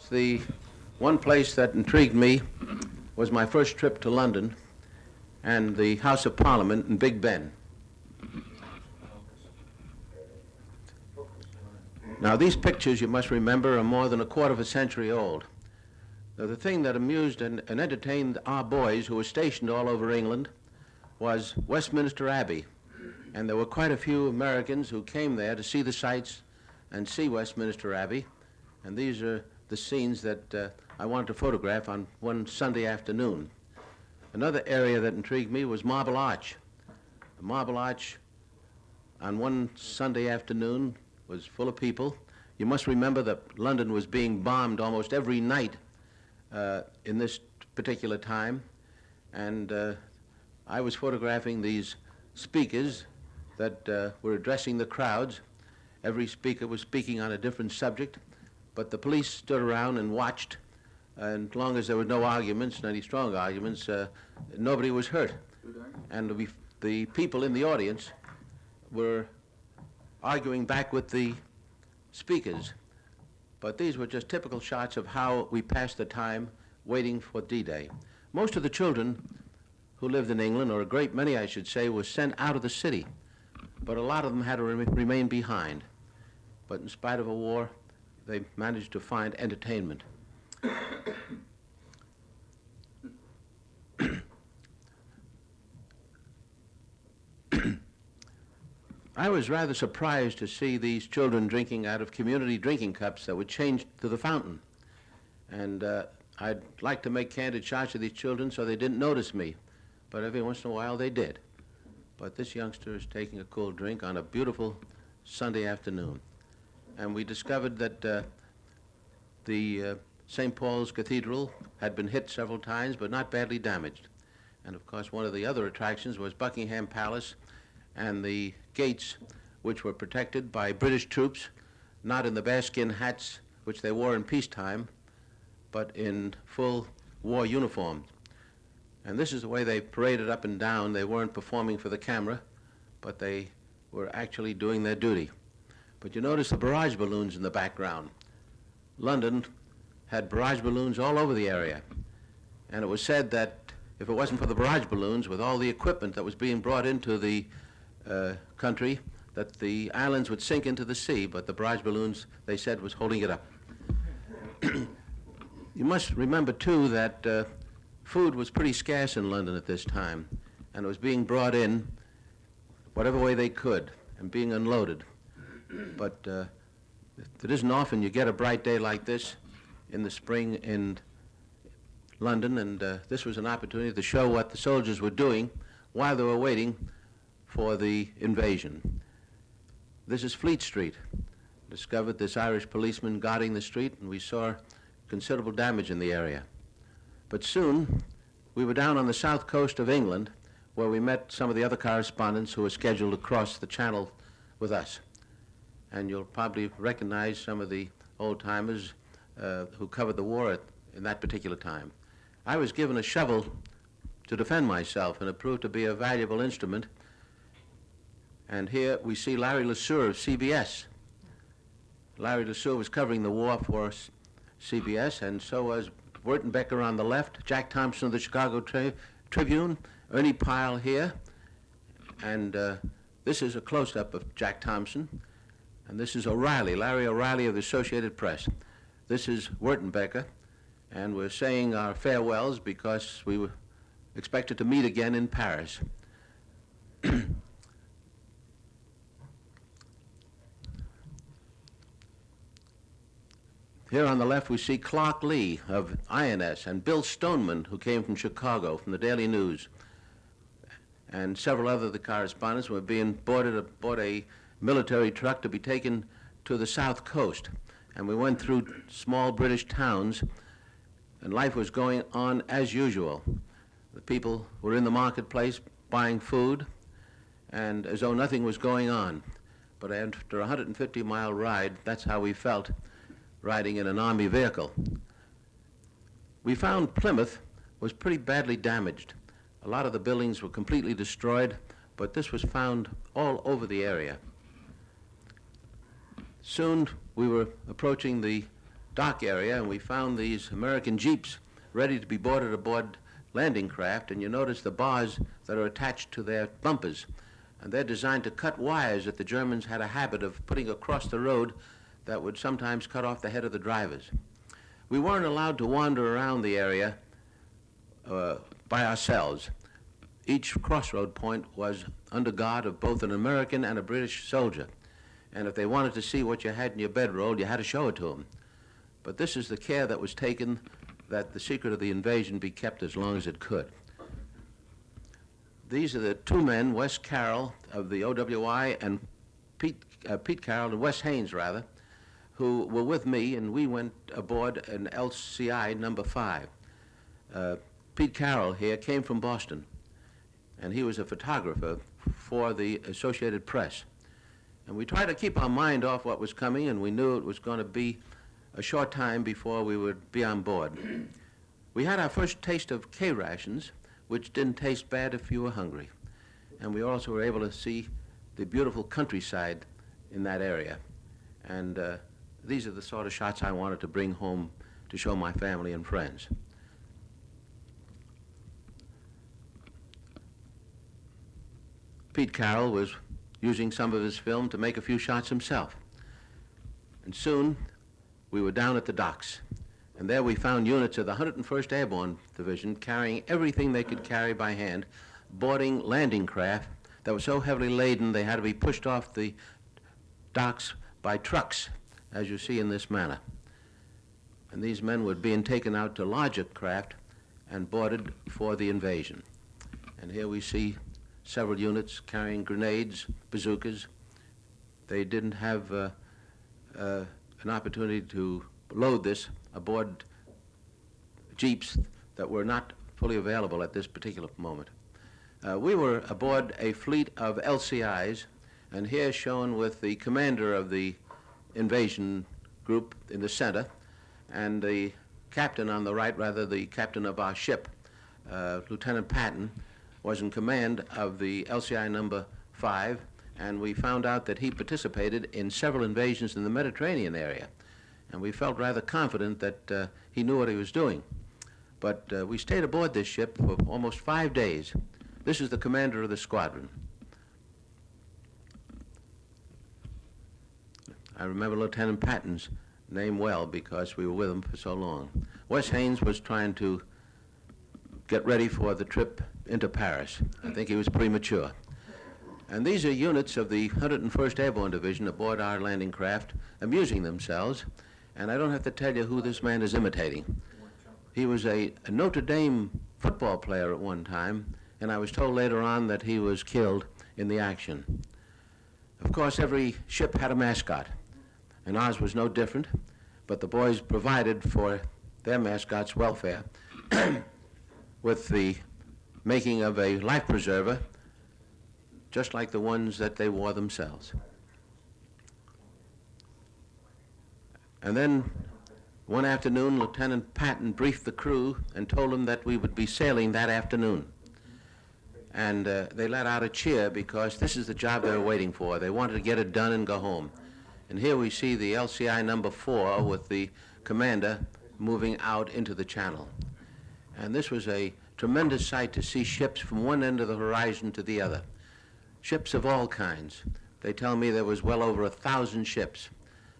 The one place that intrigued me was my first trip to London and the House of Parliament in Big Ben. Now, these pictures, you must remember, are more than a quarter of a century old. Now, the thing that amused and entertained our boys who were stationed all over England was Westminster Abbey. And there were quite a few Americans who came there to see the sights and see Westminster Abbey. And these are the scenes that I wanted to photograph on one Sunday afternoon. Another area that intrigued me was Marble Arch. The Marble Arch on one Sunday afternoon was full of people. You must remember that London was being bombed almost every night in this particular time. And I was photographing these speakers that were addressing the crowds. Every speaker was speaking on a different subject, but the police stood around and watched, and as long as there were no arguments, any strong arguments, nobody was hurt. And the people in the audience were arguing back with the speakers. But these were just typical shots of how we passed the time waiting for D-Day. Most of the children who lived in England, or a great many, I should say, were sent out of the city. But a lot of them had to remain behind. But in spite of a war, they managed to find entertainment. I was rather surprised to see these children drinking out of community drinking cups that were changed to the fountain. And I'd like to make candid shots of these children so they didn't notice me, but every once in a while they did. But this youngster is taking a cool drink on a beautiful Sunday afternoon. And we discovered that the St. Paul's Cathedral had been hit several times, but not badly damaged. And of course, one of the other attractions was Buckingham Palace and the gates, which were protected by British troops, not in the bearskin hats which they wore in peacetime, but in full war uniform. And this is the way they paraded up and down. They weren't performing for the camera, but they were actually doing their duty. But you notice the barrage balloons in the background. London had barrage balloons all over the area. And it was said that if it wasn't for the barrage balloons, with all the equipment that was being brought into the country, that the islands would sink into the sea, but the barrage balloons, they said, was holding it up. You must remember, too, that food was pretty scarce in London at this time, and it was being brought in whatever way they could and being unloaded. But it isn't often you get a bright day like this in the spring in London, and this was an opportunity to show what the soldiers were doing while they were waiting for the invasion. This is Fleet Street. Discovered this Irish policeman guarding the street, and we saw considerable damage in the area. But soon, we were down on the south coast of England, where we met some of the other correspondents who were scheduled to cross the channel with us. And you'll probably recognize some of the old-timers who covered the war in that particular time. I was given a shovel to defend myself, and it proved to be a valuable instrument. And here we see Larry LeSueur of CBS. Larry LeSueur was covering the war for CBS, and so was Wertenbecker on the left, Jack Thompson of the Chicago Tribune, Ernie Pyle here, and this is a close-up of Jack Thompson, and this is O'Reilly, Larry O'Reilly of the Associated Press. This is Wertenbecker, and we're saying our farewells because we were expected to meet again in Paris. Here on the left we see Clark Lee of INS and Bill Stoneman, who came from Chicago, from the Daily News, and several other of the correspondents were being aboard a military truck to be taken to the south coast. And we went through small British towns, and life was going on as usual. The people were in the marketplace buying food, and as though nothing was going on. But after a 150-mile ride, that's how we felt, riding in an army vehicle. We found Plymouth was pretty badly damaged. A lot of the buildings were completely destroyed, but this was found all over the area. Soon we were approaching the dock area, and we found these American jeeps ready to be boarded aboard landing craft, and you notice the bars that are attached to their bumpers. And they're designed to cut wires that the Germans had a habit of putting across the road that would sometimes cut off the head of the drivers. We weren't allowed to wander around the area by ourselves. Each crossroad point was under guard of both an American and a British soldier. And if they wanted to see what you had in your bedroll, you had to show it to them. But this is the care that was taken that the secret of the invasion be kept as long as it could. These are the two men, Wes Carroll of the OWI and Pete Carroll and Wes Haynes, rather, who were with me, and we went aboard an LCI number 5. Pete Carroll here came from Boston, and he was a photographer for the Associated Press. And we tried to keep our mind off what was coming, and we knew it was going to be a short time before we would be on board. We had our first taste of K-rations, which didn't taste bad if you were hungry. And we also were able to see the beautiful countryside in that area. And these are the sort of shots I wanted to bring home to show my family and friends. Pete Carroll was using some of his film to make a few shots himself. And soon, we were down at the docks. And there we found units of the 101st Airborne Division carrying everything they could carry by hand, boarding landing craft that were so heavily laden they had to be pushed off the docks by trucks, as you see in this manner. And these men were being taken out to larger craft and boarded for the invasion. And here we see several units carrying grenades, bazookas. They didn't have an opportunity to load this aboard jeeps that were not fully available at this particular moment. We were aboard a fleet of LCIs, and here shown with the commander of the invasion group in the center, and the captain on the right, rather the captain of our ship, Lieutenant Patton, was in command of the LCI number 5, and we found out that he participated in several invasions in the Mediterranean area. And we felt rather confident that he knew what he was doing. But we stayed aboard this ship for almost 5 days. This is the commander of the squadron. I remember Lieutenant Patton's name well because we were with him for so long. Wes Haynes was trying to get ready for the trip into Paris. I think he was premature. And these are units of the 101st Airborne Division aboard our landing craft, amusing themselves. And I don't have to tell you who this man is imitating. He was a Notre Dame football player at one time, and I was told later on that he was killed in the action. Of course, every ship had a mascot, and ours was no different, but the boys provided for their mascot's welfare with the making of a life preserver, just like the ones that they wore themselves. And then one afternoon, Lieutenant Patton briefed the crew and told them that we would be sailing that afternoon. And they let out a cheer because this is the job they were waiting for. They wanted to get it done and go home. And here we see the LCI number 4 with the commander moving out into the channel. And this was a tremendous sight to see ships from one end of the horizon to the other. Ships of all kinds. They tell me there was well over 1,000 ships.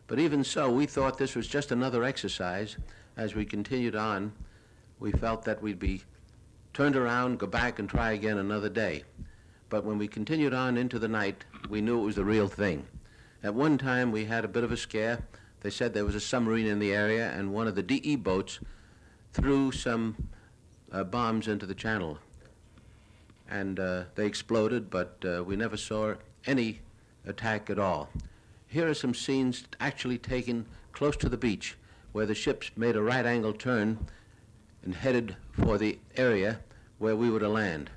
But even so, we thought this was just another exercise. As we continued on, we felt that we'd be turned around, go back, and try again another day. But when we continued on into the night, we knew it was the real thing. At one time, we had a bit of a scare. They said there was a submarine in the area, and one of the DE boats threw some bombs into the channel. And they exploded, but we never saw any attack at all. Here are some scenes actually taken close to the beach, where the ships made a right-angle turn and headed for the area where we were to land.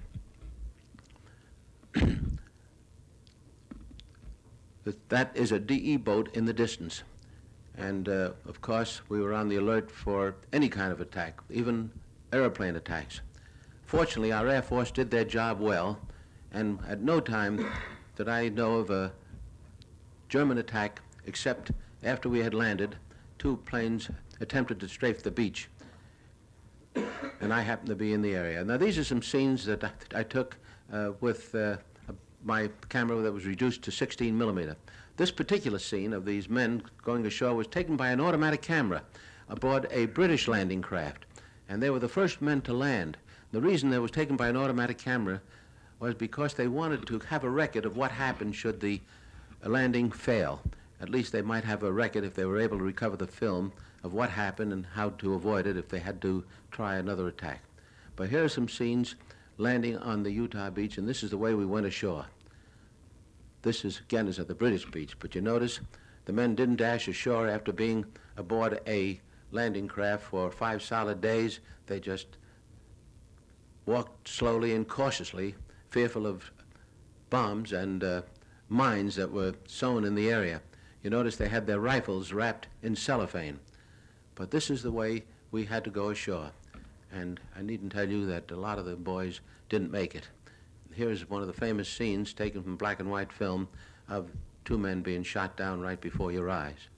That is a DE boat in the distance. And of course, we were on the alert for any kind of attack, even airplane attacks. Fortunately, our Air Force did their job well, and at no time did I know of a German attack, except after we had landed, 2 planes attempted to strafe the beach. And I happened to be in the area. Now, these are some scenes that I took with my camera that was reduced to 16 millimeter. This particular scene of these men going ashore was taken by an automatic camera aboard a British landing craft, and they were the first men to land. The reason it was taken by an automatic camera was because they wanted to have a record of what happened should the landing fail. At least they might have a record if they were able to recover the film of what happened and how to avoid it if they had to try another attack. But here are some scenes landing on the Utah beach, and this is the way we went ashore. This is, again, is at the British beach, but you notice the men didn't dash ashore after being aboard a landing craft for 5 solid days. They just walked slowly and cautiously, fearful of bombs and mines that were sown in the area. You notice they had their rifles wrapped in cellophane. But this is the way we had to go ashore. And I needn't tell you that a lot of the boys didn't make it. Here's one of the famous scenes taken from black and white film of 2 men being shot down right before your eyes.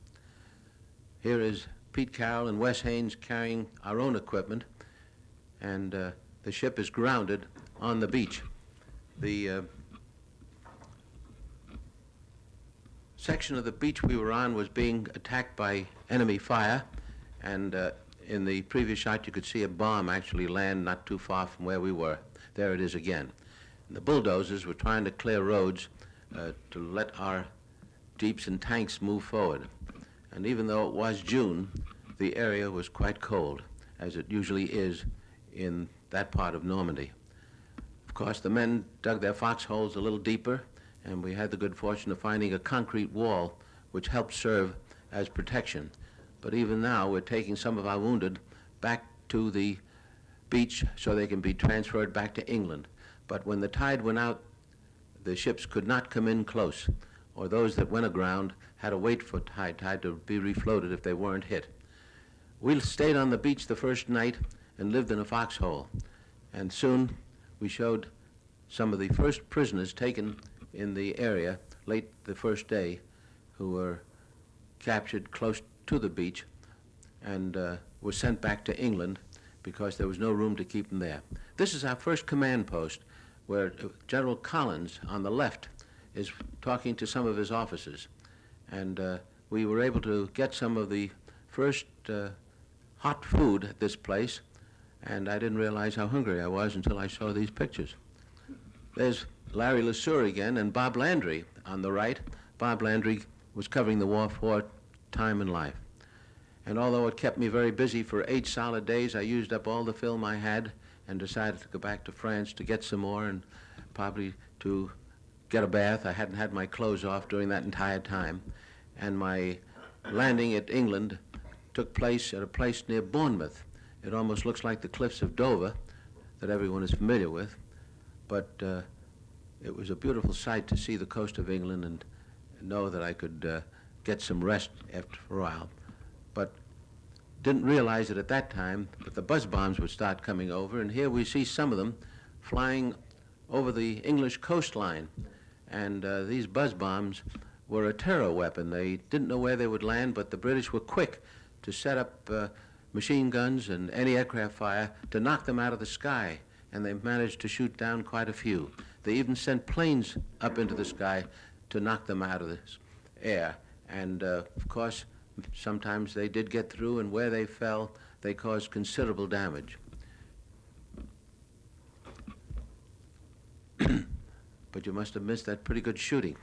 Here is Pete Carroll and Wes Haynes carrying our own equipment, and the ship is grounded on the beach. The section of the beach we were on was being attacked by enemy fire, and in the previous shot you could see a bomb actually land not too far from where we were. There it is again. And the bulldozers were trying to clear roads to let our jeeps and tanks move forward. And even though it was June, the area was quite cold, as it usually is in that part of Normandy. Of course, the men dug their foxholes a little deeper, and we had the good fortune of finding a concrete wall which helped serve as protection. But even now, we're taking some of our wounded back to the beach so they can be transferred back to England. But when the tide went out, the ships could not come in close, or those that went aground had to wait for tide to be refloated if they weren't hit. We stayed on the beach the first night and lived in a foxhole, and soon we showed some of the first prisoners taken in the area late the first day who were captured close to the beach and were sent back to England because there was no room to keep them there. This is our first command post, where General Collins on the left is talking to some of his officers. And we were able to get some of the first hot food at this place, and I didn't realize how hungry I was until I saw these pictures. There's Larry LeSueur again and Bob Landry on the right. Bob Landry was covering the war for Time and Life. And although it kept me very busy for 8 solid days, I used up all the film I had and decided to go back to France to get some more and probably to get a bath. I hadn't had my clothes off during that entire time. And my landing at England took place at a place near Bournemouth. It almost looks like the cliffs of Dover that everyone is familiar with. But it was a beautiful sight to see the coast of England and know that I could get some rest after a while. But didn't realize it at that time that the buzz bombs would start coming over, and here we see some of them flying over the English coastline. And these buzz bombs were a terror weapon. They didn't know where they would land, but the British were quick to set up machine guns and anti-aircraft fire to knock them out of the sky, and they managed to shoot down quite a few. They even sent planes up into the sky to knock them out of the air. And of course, sometimes they did get through, and where they fell, they caused considerable damage. But you must have missed that pretty good shooting.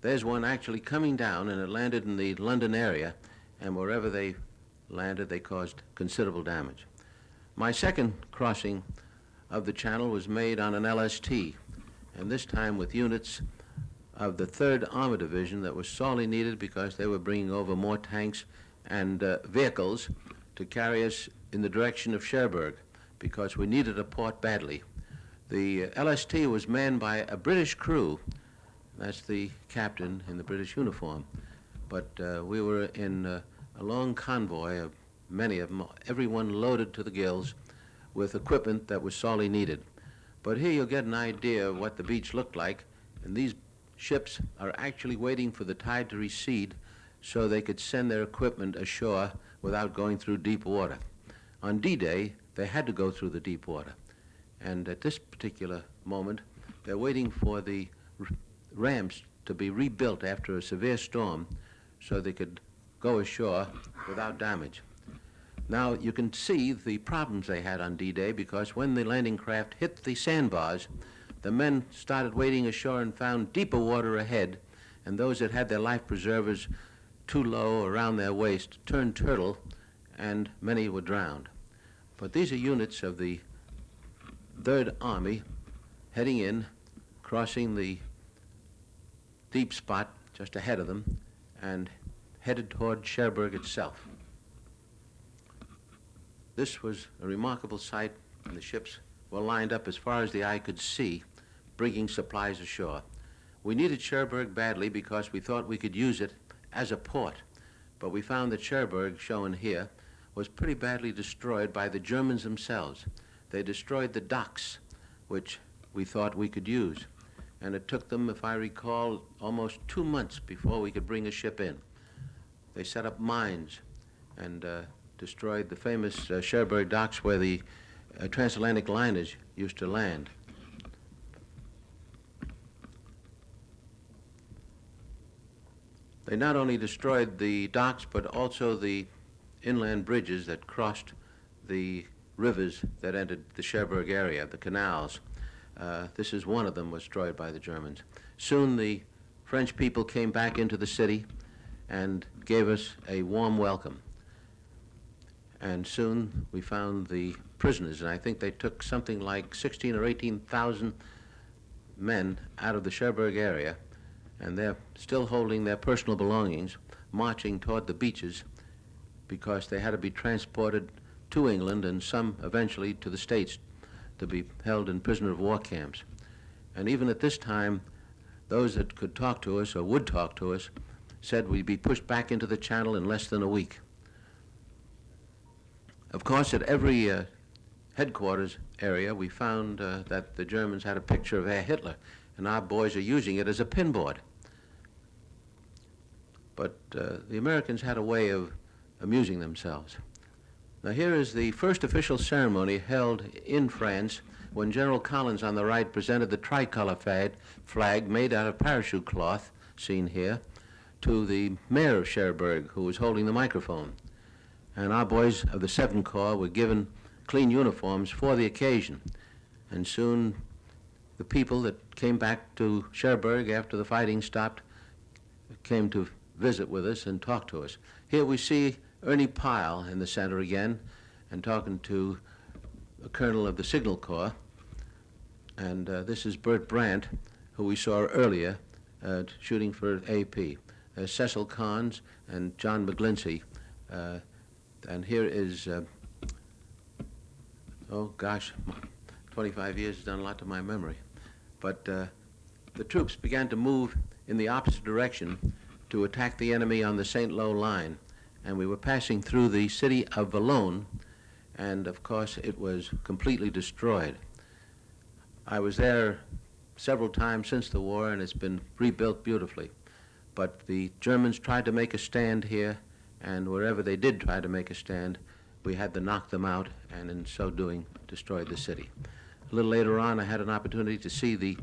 There's one actually coming down, and it landed in the London area, and wherever they landed, they caused considerable damage. My second crossing of the Channel was made on an LST, and this time with units of the 3rd Armored Division that was sorely needed because they were bringing over more tanks and vehicles to carry us in the direction of Cherbourg because we needed a port badly. The LST was manned by a British crew. That's the captain in the British uniform. But we were in a long convoy of many of them, everyone loaded to the gills with equipment that was sorely needed. But here you'll get an idea of what the beach looked like, and these ships are actually waiting for the tide to recede so they could send their equipment ashore without going through deep water. On D-Day, they had to go through the deep water. And at this particular moment, they're waiting for the ramps to be rebuilt after a severe storm so they could go ashore without damage. Now, you can see the problems they had on D-Day because when the landing craft hit the sandbars, the men started wading ashore and found deeper water ahead, and those that had their life preservers too low around their waist turned turtle, and many were drowned. But these are units of the 3rd Army heading in, crossing the deep spot just ahead of them, and headed toward Cherbourg itself. This was a remarkable sight, and the ships were lined up as far as the eye could see, bringing supplies ashore. We needed Cherbourg badly because we thought we could use it as a port, but we found that Cherbourg, shown here, was pretty badly destroyed by the Germans themselves. They destroyed the docks, which we thought we could use, and it took them, if I recall, almost 2 months before we could bring a ship in. They set up mines and destroyed the famous Cherbourg docks where the transatlantic liners used to land. They not only destroyed the docks, but also the inland bridges that crossed the rivers that entered the Cherbourg area, the canals. This is one of them was destroyed by the Germans. Soon the French people came back into the city and gave us a warm welcome. And soon we found the prisoners, and I think they took something like 16 or 18,000 men out of the Cherbourg area, and they're still holding their personal belongings, marching toward the beaches because they had to be transported to England and some eventually to the States to be held in prisoner of war camps. And even at this time, those that could talk to us or would talk to us said we'd be pushed back into the Channel in less than a week. Of course, at every headquarters area, we found that the Germans had a picture of Herr Hitler, and our boys are using it as a pinboard. But the Americans had a way of amusing themselves. Now here is the first official ceremony held in France when General Collins on the right presented the tricolor flag made out of parachute cloth, seen here, to the mayor of Cherbourg, who was holding the microphone. And our boys of the 7th Corps were given clean uniforms for the occasion. And soon the people that came back to Cherbourg after the fighting stopped came to visit with us and talk to us. Here we see Ernie Pyle in the center again and talking to a colonel of the Signal Corps. And this is Bert Brandt, who we saw earlier shooting for AP. Cecil Carnes and John McGlinchey. And here is, oh gosh, 25 years has done a lot to my memory. But the troops began to move in the opposite direction to attack the enemy on the St. Lo line. And we were passing through the city of Valognes, and of course it was completely destroyed. I was there several times since the war, and it's been rebuilt beautifully. But the Germans tried to make a stand here, and wherever they did try to make a stand, we had to knock them out, and in so doing, destroyed the city. A little later on, I had an opportunity to see the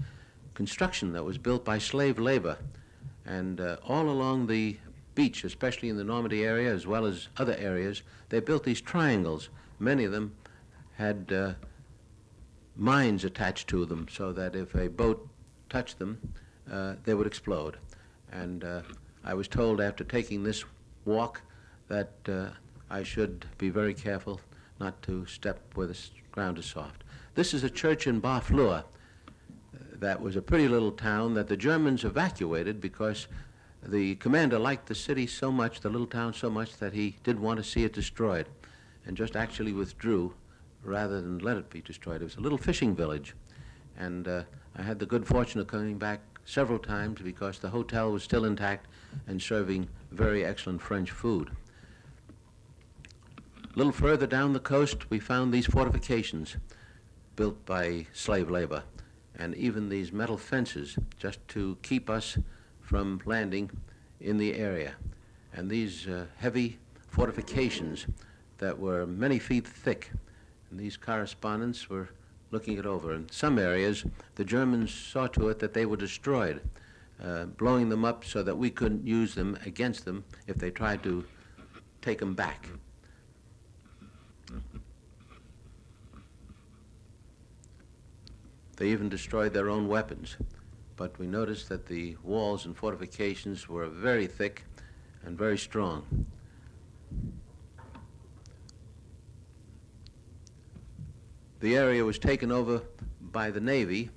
construction that was built by slave labor. And all along the beach, especially in the Normandy area as well as other areas, they built these triangles. Many of them had mines attached to them so that if a boat touched them, they would explode. And I was told after taking this walk that I should be very careful not to step where the ground is soft. This is a church in Barfleur that was a pretty little town that the Germans evacuated because the commander liked the city so much, the little town so much, that he didn't want to see it destroyed and just actually withdrew rather than let it be destroyed. It was a little fishing village, and I had the good fortune of coming back several times because the hotel was still intact and serving very excellent French food. A little further down the coast, we found these fortifications built by slave labor, and even these metal fences just to keep us from landing in the area. And these heavy fortifications that were many feet thick. And these correspondents were looking it over. In some areas, the Germans saw to it that they were destroyed, blowing them up so that we couldn't use them against them if they tried to take them back. They even destroyed their own weapons. But we noticed that the walls and fortifications were very thick and very strong. The area was taken over by the Navy,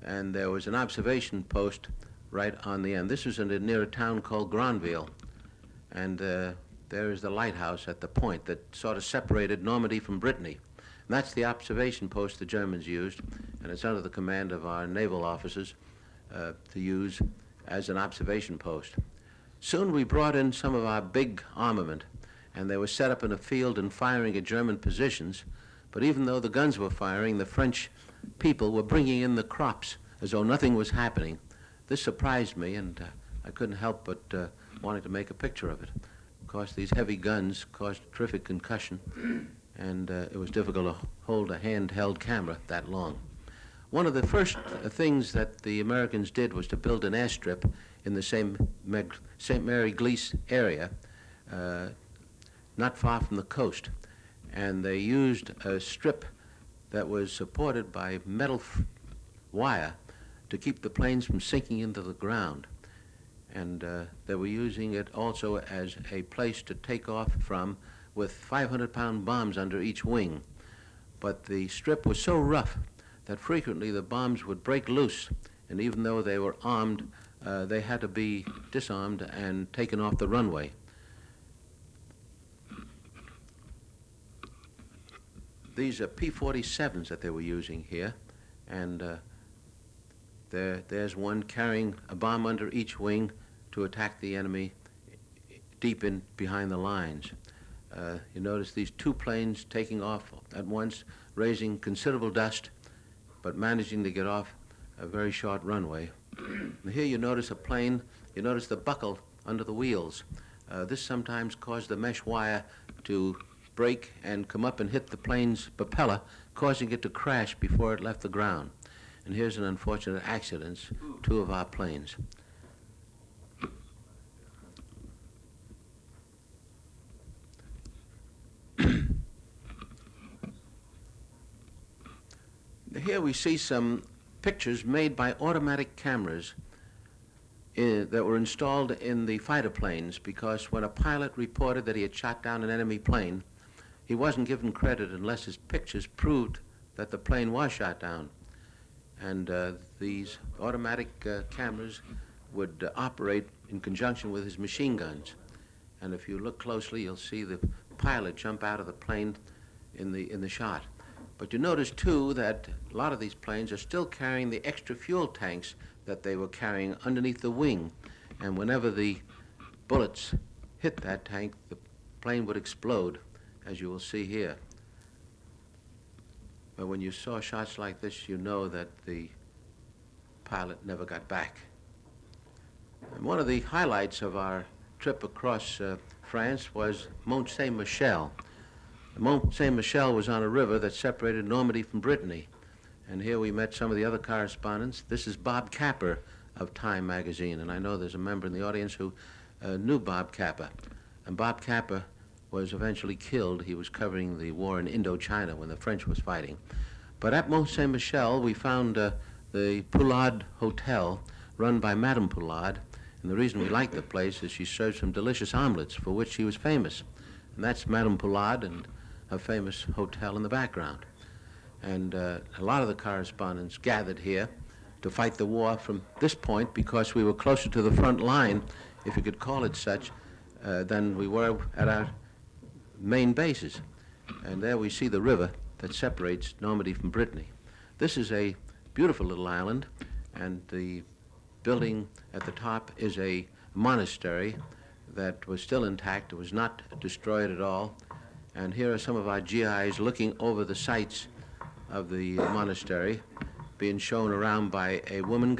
and there was an observation post right on the end. This was near a town called Granville, and there is the lighthouse at the point that sort of separated Normandy from Brittany. And that's the observation post the Germans used, and it's under the command of our naval officers to use as an observation post. Soon we brought in some of our big armament, and they were set up in a field and firing at German positions. But even though the guns were firing, the French people were bringing in the crops as though nothing was happening. This surprised me, and I couldn't help but wanting to make a picture of it. Of course, these heavy guns caused terrific concussion, and it was difficult to hold a handheld camera that long. One of the first things that the Americans did was to build an airstrip in the St. Mary Glees area, not far from the coast. And they used a strip that was supported by metal wire to keep the planes from sinking into the ground. And they were using it also as a place to take off from with 500-pound bombs under each wing. But the strip was so rough that frequently the bombs would break loose, and even though they were armed, they had to be disarmed and taken off the runway. These are P-47s that they were using here, and there's one carrying a bomb under each wing to attack the enemy deep in behind the lines. You notice these two planes taking off at once, raising considerable dust, but managing to get off a very short runway. And here you notice a plane, you notice the buckle under the wheels. This sometimes caused the mesh wire to break and come up and hit the plane's propeller, causing it to crash before it left the ground. And here's an unfortunate accident, two of our planes. Here we see some pictures made by automatic cameras that were installed in the fighter planes, because when a pilot reported that he had shot down an enemy plane, he wasn't given credit unless his pictures proved that the plane was shot down. And these automatic cameras would operate in conjunction with his machine guns. And if you look closely, you'll see the pilot jump out of the plane in the shot. But you notice, too, that a lot of these planes are still carrying the extra fuel tanks that they were carrying underneath the wing. And whenever the bullets hit that tank, the plane would explode, as you will see here. But when you saw shots like this, you know that the pilot never got back. And one of the highlights of our trip across France was Mont St. Michel. Mont St. Michel was on a river that separated Normandy from Brittany. And here we met some of the other correspondents. This is Bob Capper of Time magazine, and I know there's a member in the audience who knew Bob Capper. And Bob Capper was eventually killed. He was covering the war in Indochina when the French was fighting. But at Mont St. Michel, we found the Poulard Hotel, run by Madame Poulard. And the reason we liked the place is she served some delicious omelets, for which she was famous. And that's Madame Poulard and a famous hotel in the background. And a lot of the correspondents gathered here to fight the war from this point, because we were closer to the front line, if you could call it such, than we were at our main bases. And there we see the river that separates Normandy from Brittany. This is a beautiful little island, and the building at the top is a monastery that was still intact. It was not destroyed at all. And here are some of our GIs looking over the sights of the monastery, being shown around by a woman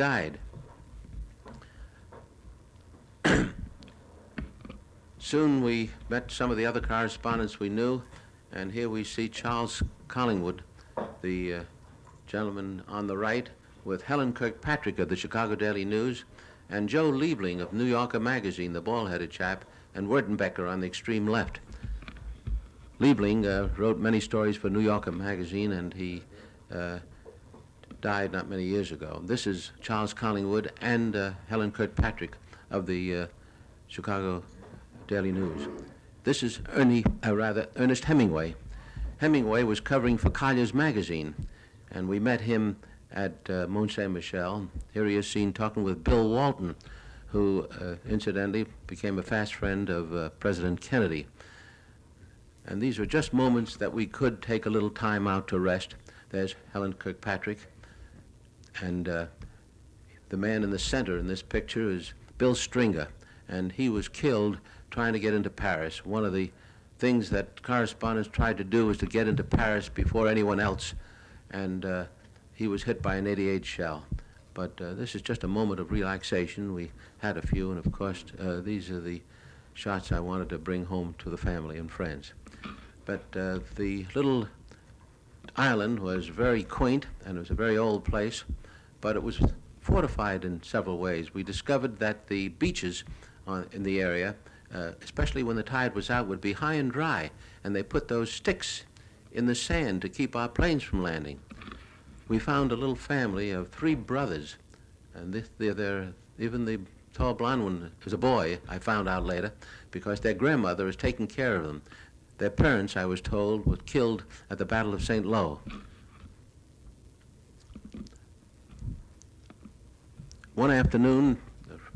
Soon we met some of the other correspondents we knew, and here we see Charles Collingwood, the gentleman on the right, with Helen Kirkpatrick of the Chicago Daily News, and Joe Liebling of New Yorker Magazine, the bald-headed chap, and Wertenbecker on the extreme left. Liebling wrote many stories for New Yorker Magazine, and he died not many years ago. This is Charles Collingwood and Helen Kirkpatrick of the Chicago Daily News. This is Ernest Hemingway. Hemingway was covering for Collier's Magazine, and we met him at Mont St. Michel. Here he is seen talking with Bill Walton, who incidentally became a fast friend of President Kennedy. And these are just moments that we could take a little time out to rest. There's Helen Kirkpatrick, and the man in the center in this picture is Bill Stringer, and he was killed trying to get into Paris. One of the things that correspondents tried to do was to get into Paris before anyone else, and he was hit by an 88 shell. But this is just a moment of relaxation. We had a few, and of course, these are the shots I wanted to bring home to the family and friends. But the little island was very quaint, and it was a very old place, but it was fortified in several ways. We discovered that the beaches in the area, especially when the tide was out, would be high and dry, and they put those sticks in the sand to keep our planes from landing. We found a little family of 3 brothers, and even the tall blonde one is a boy, I found out later, because their grandmother is taking care of them. Their parents, I was told, were killed at the Battle of St. Lo. One afternoon,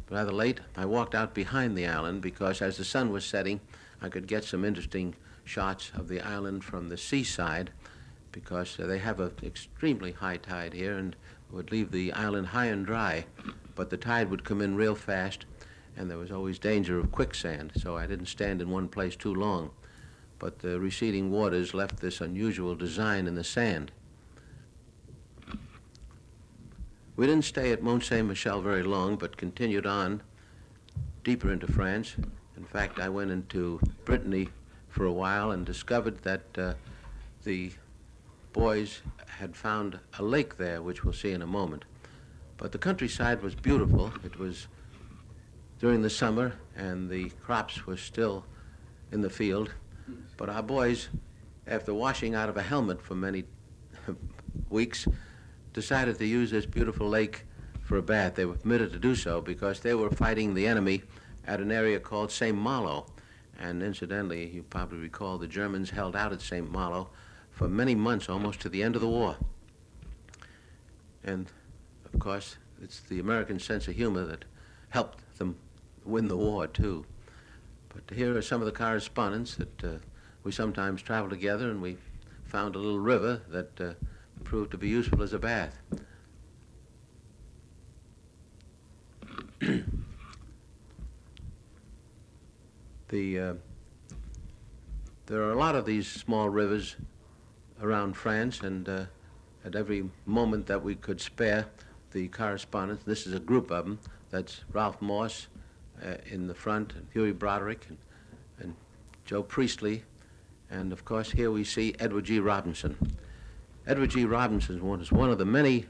rather late, I walked out behind the island because as the sun was setting, I could get some interesting shots of the island from the seaside, because they have an extremely high tide here and would leave the island high and dry, but the tide would come in real fast, and there was always danger of quicksand, so I didn't stand in one place too long. But the receding waters left this unusual design in the sand. We didn't stay at Mont St. Michel very long, but continued on deeper into France. In fact, I went into Brittany for a while and discovered that the boys had found a lake there, which we'll see in a moment. But the countryside was beautiful. It was during the summer, and the crops were still in the field. But our boys, after washing out of a helmet for many weeks, decided to use this beautiful lake for a bath. They were permitted to do so because they were fighting the enemy at an area called St. Malo. And incidentally, you probably recall the Germans held out at St. Malo for many months, almost to the end of the war. And, of course, it's the American sense of humor that helped them win the war, too. But here are some of the correspondents that we sometimes travel together, and we found a little river that proved to be useful as a bath. There are a lot of these small rivers around France, and at every moment that we could spare, the correspondents, this is a group of them, that's Ralph Moss in the front, and Huey Broderick, and Joe Priestley, and of course here we see Edward G. Robinson. Edward G. Robinson was one of the many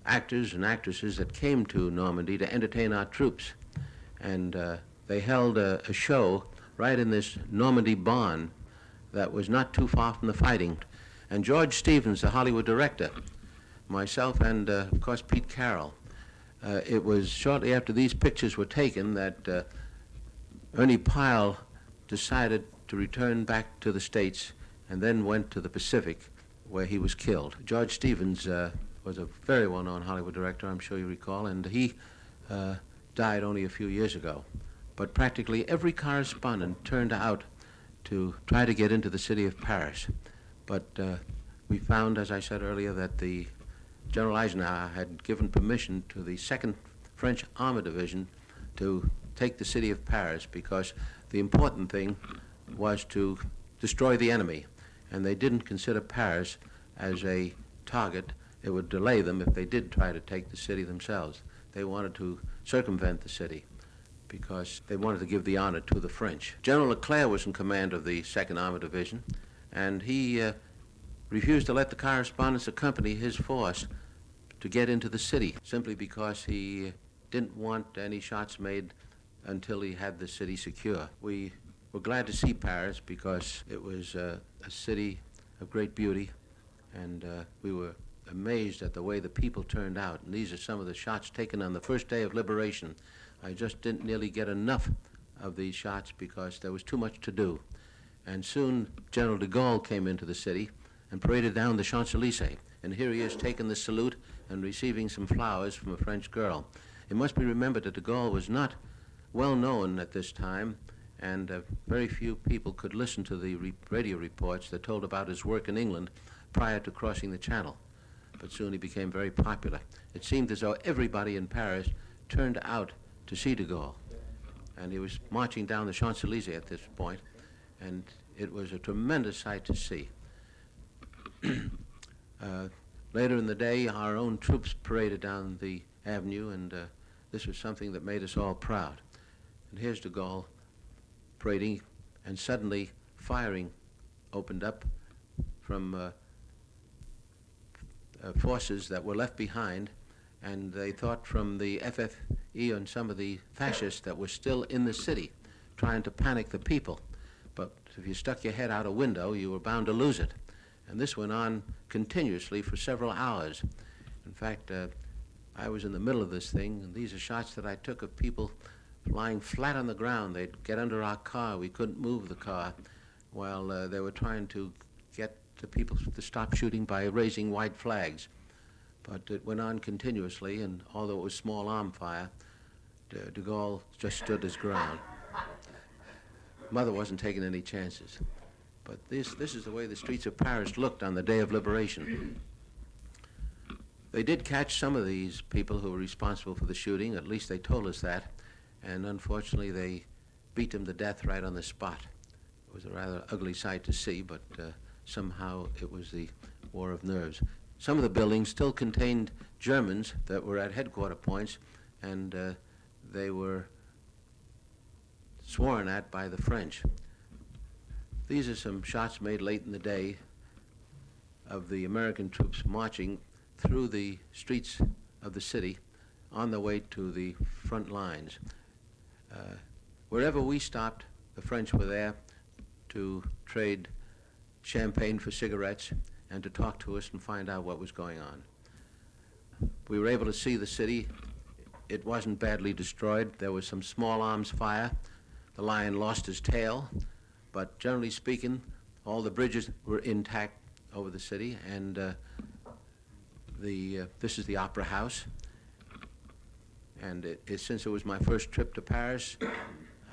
actors and actresses that came to Normandy to entertain our troops, and they held a show right in this Normandy barn that was not too far from the fighting. And George Stevens, the Hollywood director, myself, and of course Pete Carroll. It was shortly after these pictures were taken that Ernie Pyle decided to return back to the States and then went to the Pacific, where he was killed. George Stevens was a very well-known Hollywood director, I'm sure you recall, and he died only a few years ago. But practically every correspondent turned out to try to get into the city of Paris. But we found, as I said earlier, that the General Eisenhower had given permission to the 2nd French Armored Division to take the city of Paris, because the important thing was to destroy the enemy. And they didn't consider Paris as a target. It would delay them if they did try to take the city themselves. They wanted to circumvent the city. because they wanted to give the honor to the French. General Leclerc was in command of the 2nd Armored Division, and he refused to let the correspondents accompany his force to get into the city, simply because he didn't want any shots made until he had the city secure. We were glad to see Paris because it was a city of great beauty, and we were amazed at the way the people turned out. And these are some of the shots taken on the first day of liberation. I just didn't nearly get enough of these shots because there was too much to do. And soon General de Gaulle came into the city and paraded down the Champs-Élysées. And here he is taking the salute and receiving some flowers from a French girl. It must be remembered that de Gaulle was not well known at this time, and very few people could listen to the radio reports that told about his work in England prior to crossing the Channel. But soon he became very popular. It seemed as though everybody in Paris turned out to see de Gaulle. And he was marching down the Champs-Élysées at this point, and it was a tremendous sight to see. Later in the day, our own troops paraded down the avenue, and this was something that made us all proud. And here's de Gaulle parading, and suddenly firing opened up from forces that were left behind, and they thought from the FFE and some of the fascists that were still in the city trying to panic the people. But if you stuck your head out a window, you were bound to lose it. And this went on continuously for several hours. In fact, I was in the middle of this thing, and these are shots that I took of people lying flat on the ground. They'd get under our car. We couldn't move the car while they were trying to get the people to stop shooting by raising white flags. But it went on continuously, and although it was small arm fire, de Gaulle just stood his ground. Mother wasn't taking any chances. But this is the way the streets of Paris looked on the day of liberation. They did catch some of these people who were responsible for the shooting, at least they told us that, and unfortunately they beat them to death right on the spot. It was a rather ugly sight to see, but somehow it was the war of nerves. Some of the buildings still contained Germans that were at headquarter points, and they were sworn at by the French. These are some shots made late in the day of the American troops marching through the streets of the city on their way to the front lines. Wherever we stopped, the French were there to trade champagne for cigarettes and to talk to us and find out what was going on. We were able to see the city. It wasn't badly destroyed. There was some small arms fire. The lion lost his tail. But generally speaking, all the bridges were intact over the city, and this is the Opera House. And since it was my first trip to Paris,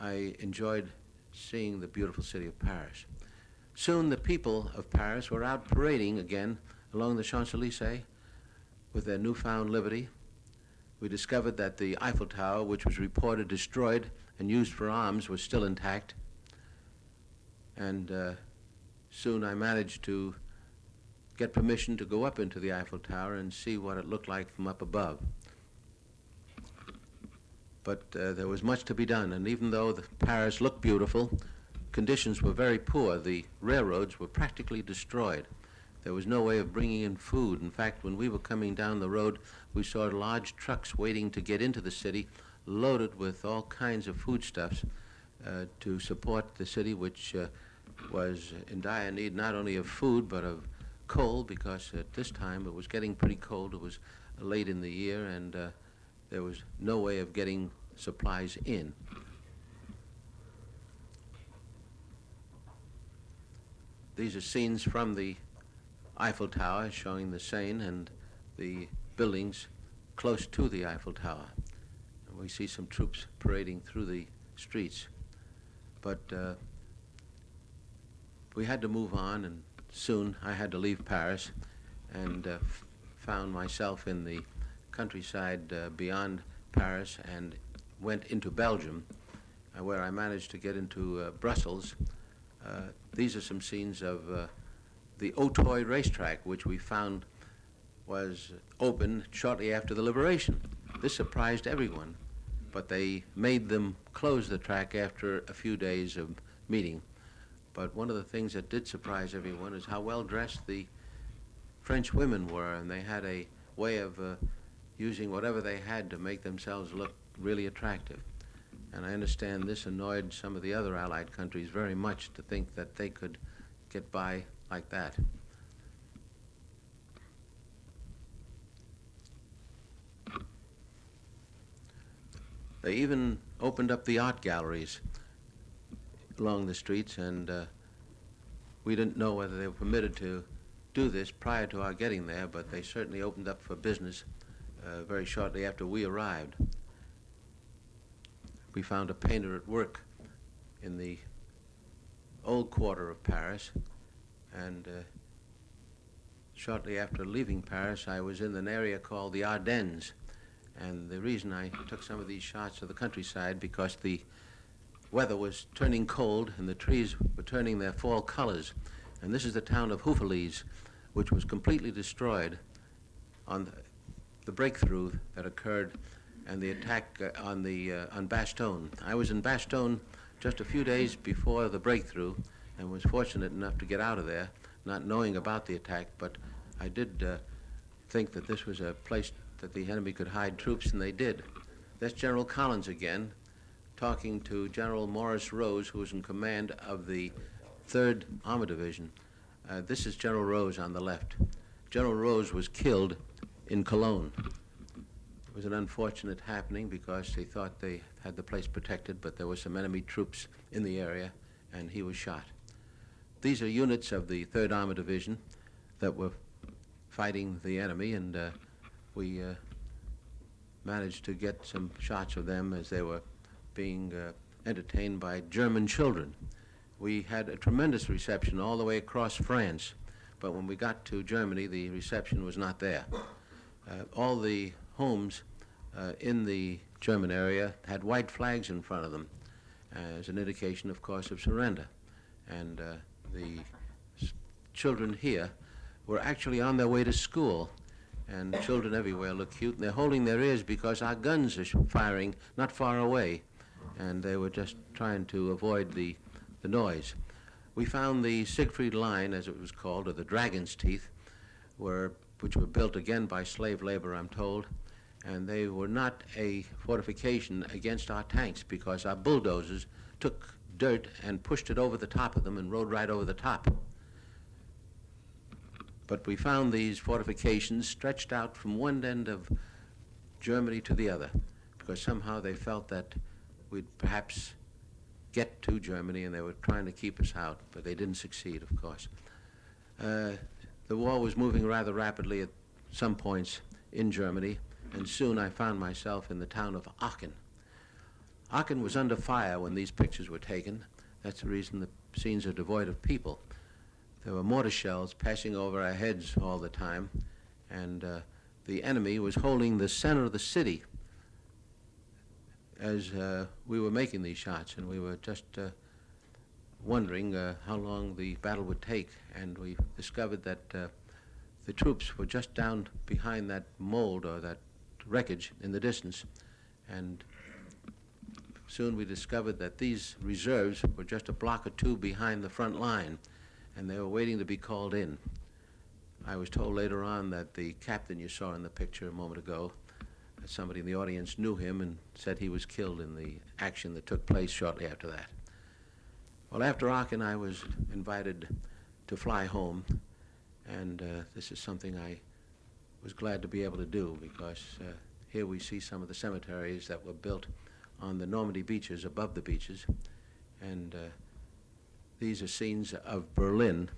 I enjoyed seeing the beautiful city of Paris. Soon the people of Paris were out parading again along the Champs-Élysées with their newfound liberty. We discovered that the Eiffel Tower, which was reported destroyed and used for arms, was still intact. And soon I managed to get permission to go up into the Eiffel Tower and see what it looked like from up above. But there was much to be done, and even though Paris looked beautiful, conditions were very poor. The railroads were practically destroyed. There was no way of bringing in food. In fact, when we were coming down the road, we saw large trucks waiting to get into the city, loaded with all kinds of foodstuffs to support the city, which was in dire need not only of food but of coal, because at this time it was getting pretty cold. It was late in the year, and there was no way of getting supplies in. These are scenes from the Eiffel Tower showing the Seine and the buildings close to the Eiffel Tower. And we see some troops parading through the streets. But we had to move on, and soon I had to leave Paris and found myself in the countryside beyond Paris and went into Belgium, where I managed to get into Brussels. These are some scenes of the Auteuil racetrack, which we found was open shortly after the liberation. This surprised everyone, but they made them close the track after a few days of meeting. But one of the things that did surprise everyone is how well dressed the French women were, and they had a way of using whatever they had to make themselves look really attractive. And I understand this annoyed some of the other Allied countries very much, to think that they could get by like that. They even opened up the art galleries along the streets, and we didn't know whether they were permitted to do this prior to our getting there, but they certainly opened up for business very shortly after we arrived. We found a painter at work in the old quarter of Paris, and shortly after leaving Paris, I was in an area called the Ardennes. And the reason I took some of these shots of the countryside, because the weather was turning cold and the trees were turning their fall colors. And this is the town of Houffalize, which was completely destroyed on the breakthrough that occurred and the attack on Bastogne. I was in Bastogne just a few days before the breakthrough and was fortunate enough to get out of there, not knowing about the attack, but I did think that this was a place that the enemy could hide troops, and they did. That's General Collins again, talking to General Morris Rose, who was in command of the 3rd Armored Division. This is General Rose on the left. General Rose was killed in Cologne. It was an unfortunate happening because they thought they had the place protected, but there were some enemy troops in the area, and he was shot. These are units of the 3rd Armored Division that were fighting the enemy, and we managed to get some shots of them as they were being entertained by German children. We had a tremendous reception all the way across France, but when we got to Germany, the reception was not there. All the homes in the German area had white flags in front of them as an indication, of course, of surrender. And the children here were actually on their way to school, and children everywhere look cute, and they're holding their ears because our guns are firing not far away, and they were just trying to avoid the noise. We found the Siegfried Line, as it was called, or the Dragon's Teeth, which were built again by slave labor, I'm told, and they were not a fortification against our tanks because our bulldozers took dirt and pushed it over the top of them and rode right over the top. But we found these fortifications stretched out from one end of Germany to the other, because somehow they felt that we'd perhaps get to Germany, and they were trying to keep us out, but they didn't succeed, of course. The war was moving rather rapidly at some points in Germany, and soon I found myself in the town of Aachen. Aachen was under fire when these pictures were taken. That's the reason the scenes are devoid of people. There were mortar shells passing over our heads all the time, and the enemy was holding the center of the city as we were making these shots, and we were just wondering how long the battle would take, and we discovered that the troops were just down behind that mold or that wreckage in the distance, and soon we discovered that these reserves were just a block or two behind the front line, and they were waiting to be called in. I was told later on that the captain you saw in the picture a moment ago, that somebody in the audience knew him and said he was killed in the action that took place shortly after that. Well, after Aachen, I was invited to fly home, and this is something I was glad to be able to do, because here we see some of the cemeteries that were built on the Normandy beaches, above the beaches, and these are scenes of Berlin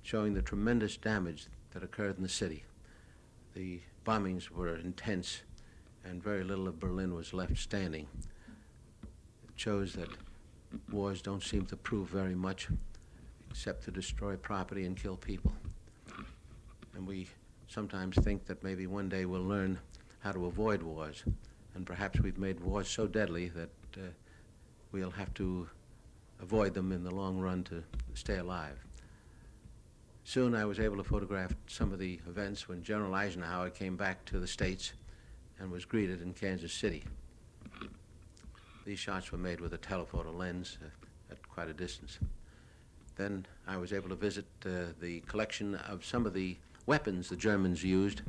showing the tremendous damage that occurred in the city. The bombings were intense, and very little of Berlin was left standing. It shows that wars don't seem to prove very much except to destroy property and kill people. And we sometimes think that maybe one day we'll learn how to avoid wars, and perhaps we've made wars so deadly that we'll have to avoid them in the long run to stay alive. Soon I was able to photograph some of the events when General Eisenhower came back to the States and was greeted in Kansas City. These shots were made with a telephoto lens at quite a distance. Then I was able to visit the collection of some of the weapons the Germans used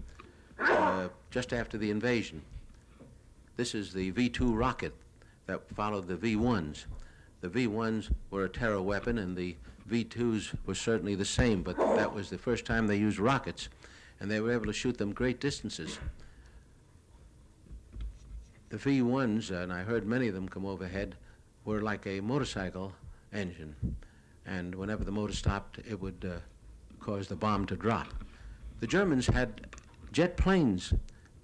just after the invasion. This is the V-2 rocket that followed the V-1s. The V-1s were a terror weapon, and the V-2s were certainly the same, but that was the first time they used rockets, and they were able to shoot them great distances. The V-1s, and I heard many of them come overhead, were like a motorcycle engine, and whenever the motor stopped, it would cause the bomb to drop. The Germans had jet planes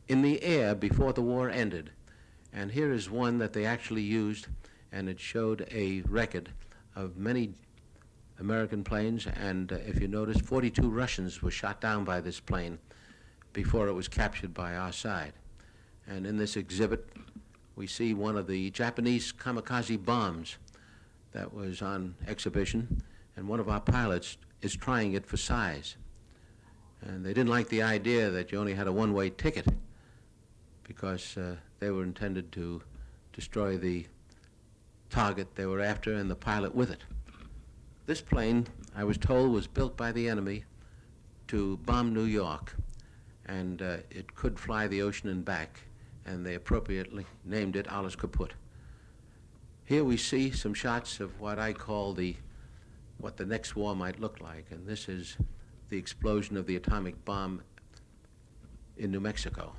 in the air before the war ended, and here is one that they actually used, and it showed a record of many American planes, and if you notice, 42 Russians were shot down by this plane before it was captured by our side. And in this exhibit, we see one of the Japanese kamikaze bombs that was on exhibition, and one of our pilots is trying it for size. And they didn't like the idea that you only had a one-way ticket, because they were intended to destroy the target they were after and the pilot with it. This plane, I was told, was built by the enemy to bomb New York, and it could fly the ocean and back, and they appropriately named it Alles Kaputt. Here we see some shots of what I call what the next war might look like, and this is the explosion of the atomic bomb in New Mexico.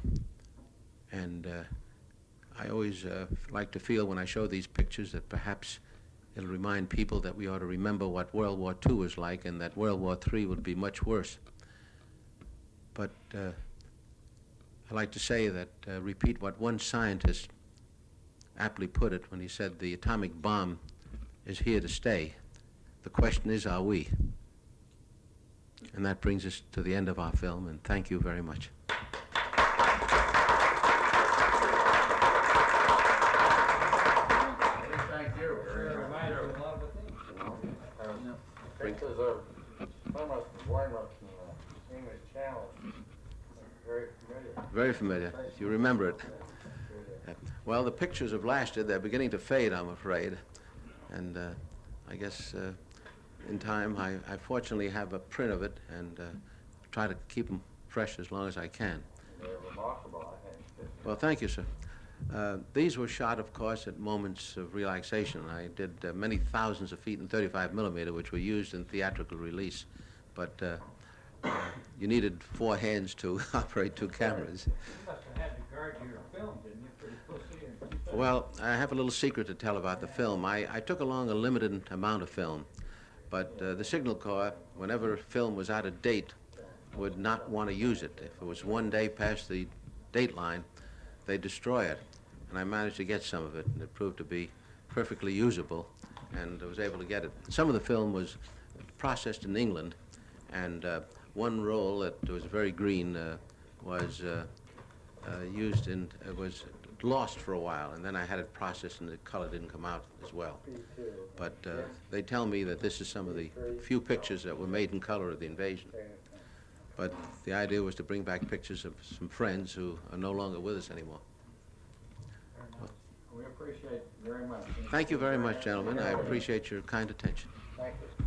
And I always like to feel when I show these pictures that perhaps it'll remind people that we ought to remember what World War II was like, and that World War III would be much worse. But I like to say that, repeat what one scientist aptly put it when he said the atomic bomb is here to stay. The question is, are we? And that brings us to the end of our film, and thank you very much. Pictures of Plymouth and Weymouth and English Channel. Very familiar. Very familiar. You remember it. Well, the pictures have lasted. They're beginning to fade, I'm afraid. And I guess in time, I fortunately have a print of it, and try to keep them fresh as long as I can. They're remarkable, I think. Well, thank you, sir. These were shot, of course, at moments of relaxation. I did many thousands of feet in 35 millimeter, which were used in theatrical release. But you needed 4 hands to operate 2 cameras. You must have had to guard your film, didn't you, pretty closely? Well, I have a little secret to tell about the film. I took along a limited amount of film, but the Signal Corps, whenever film was out of date, would not want to use it. If it was 1 day past the date line, they'd destroy it. And I managed to get some of it, and it proved to be perfectly usable, and I was able to get it. Some of the film was processed in England, and one roll that was very green was used in, it was lost for a while, and then I had it processed and the color didn't come out as well. But they tell me that this is some of the few pictures that were made in color of the invasion. But the idea was to bring back pictures of some friends who are no longer with us anymore. We appreciate very much. Thank you very much, gentlemen. I appreciate your kind attention. Thank you.